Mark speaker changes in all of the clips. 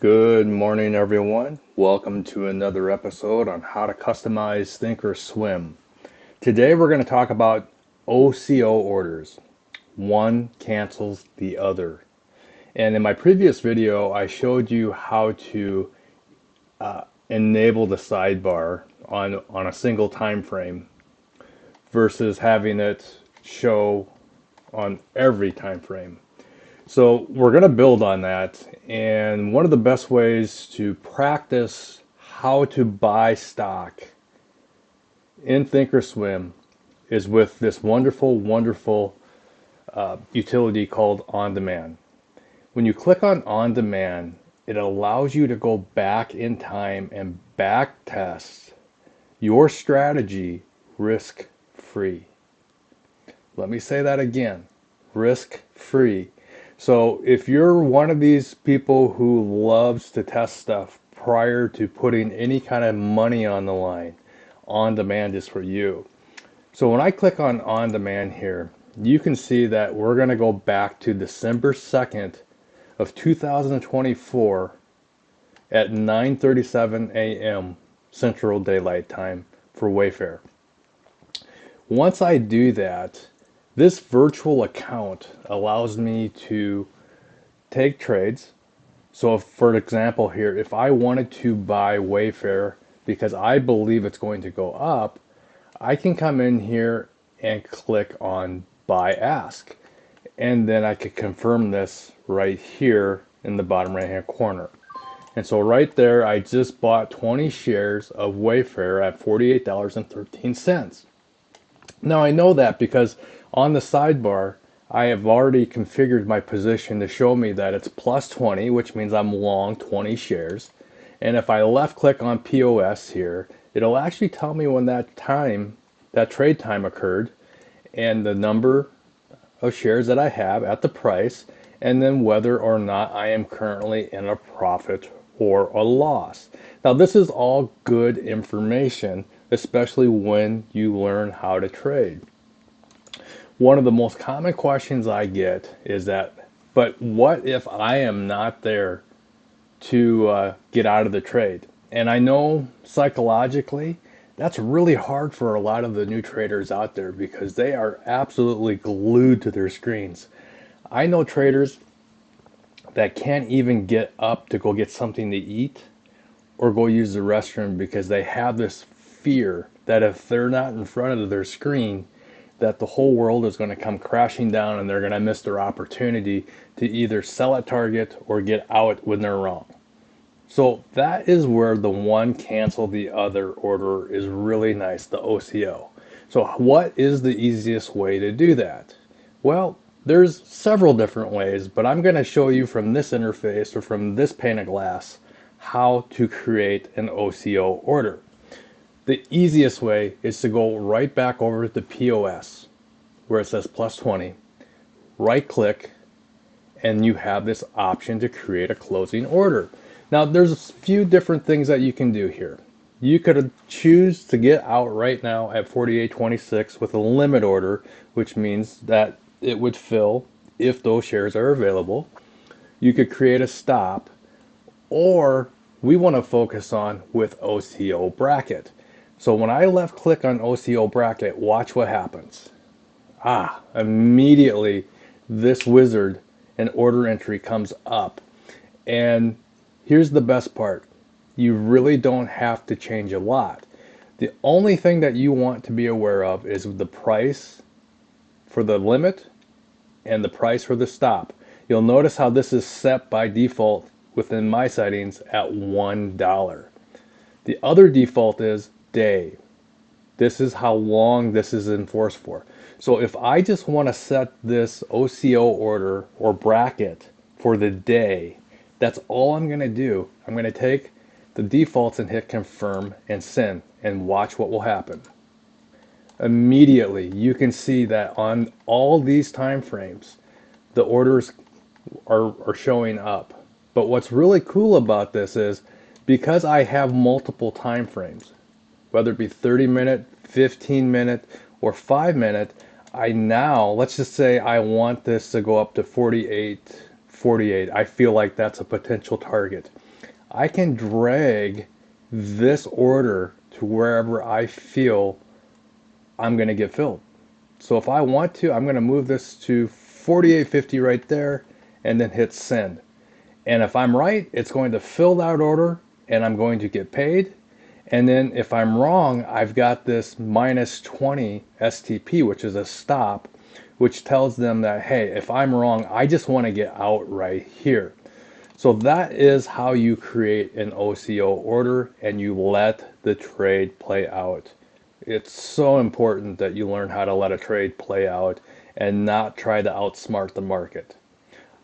Speaker 1: Good morning, everyone. Welcome to another episode on how to customize Thinkorswim. Today, we're going to talk about OCO orders. One cancels the other. And in my previous video, I showed you how to enable the sidebar on a single time frame versus having it show on every time frame. So we're going to build on that, and one of the best ways to practice how to buy stock in Thinkorswim is with this wonderful utility called On Demand. When you click on On Demand, it allows you to go back in time and back test your strategy risk-free. Let me say that again, risk-free. So if you're one of these people who loves to test stuff prior to putting any kind of money on the line, On Demand is for you. So when I click on Demand here, you can see that we're going to go back to December 2nd of 2024 at 9:37 a.m. Central Daylight Time for Wayfair. Once I do that, this virtual account allows me to take trades. So if, for example here, if I wanted to buy Wayfair because I believe it's going to go up, I can come in here and click on Buy Ask. And then I could confirm this right here in the bottom right hand corner. And so right there, I just bought 20 shares of Wayfair at $48.13. Now I know that because on the sidebar, I have already configured my position to show me that it's plus 20, which means I'm long 20 shares. And if I left click on POS here, it'll actually tell me when that trade time occurred and the number of shares that I have at the price, and then whether or not I am currently in a profit or a loss. Now this is all good information, especially when you learn how to trade. One of the most common questions I get is that, but what if I am not there to get out of the trade? And I know psychologically that's really hard for a lot of the new traders out there because they are absolutely glued to their screens. I know traders that can't even get up to go get something to eat or go use the restroom because they have this fear that if they're not in front of their screen, that the whole world is going to come crashing down and they're going to miss their opportunity to either sell at target or get out when they're wrong. So that is where the one cancel the other order is really nice, the OCO. So what is the easiest way to do that? Well, there's several different ways, but I'm going to show you from this interface or from this pane of glass how to create an OCO order. The easiest way is to go right back over to the POS where it says plus 20, right click, and you have this option to create a closing order. Now there's a few different things that you can do here. You could choose to get out right now at 48.26 with a limit order, which means that it would fill if those shares are available. You could create a stop, or we want to focus on with OCO bracket. So when I left click on OCO bracket, watch what happens. Immediately this wizard and order entry comes up. And here's the best part. You really don't have to change a lot. The only thing that you want to be aware of is the price for the limit and the price for the stop. You'll notice how this is set by default within my settings at $1. The other default is day. This is how long this is enforced for. So if I just want to set this OCO order or bracket for the day, that's all I'm going to do. I'm going to take the defaults and hit confirm and send and watch what will happen. Immediately you can see that on all these time frames the orders are showing up. But what's really cool about this is because I have multiple time frames, whether it be 30-minute, 15-minute, or 5-minute, I now, let's just say I want this to go up to 48. I feel like that's a potential target. I can drag this order to wherever I feel I'm going to get filled. So if I want to, I'm going to move this to 48.50 right there and then hit send. And if I'm right, it's going to fill that order and I'm going to get paid. And then if I'm wrong, I've got this minus 20 STP, which is a stop, which tells them that, hey, if I'm wrong, I just want to get out right here. So that is how you create an OCO order and you let the trade play out. It's so important that you learn how to let a trade play out and not try to outsmart the market.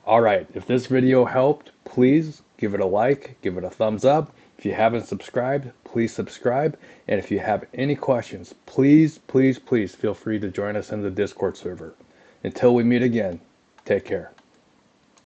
Speaker 1: All right, if this video helped, please give it a like, give it a thumbs up. If you haven't subscribed, please subscribe. And if you have any questions, please, please, please feel free to join us in the Discord server. Until we meet again, take care.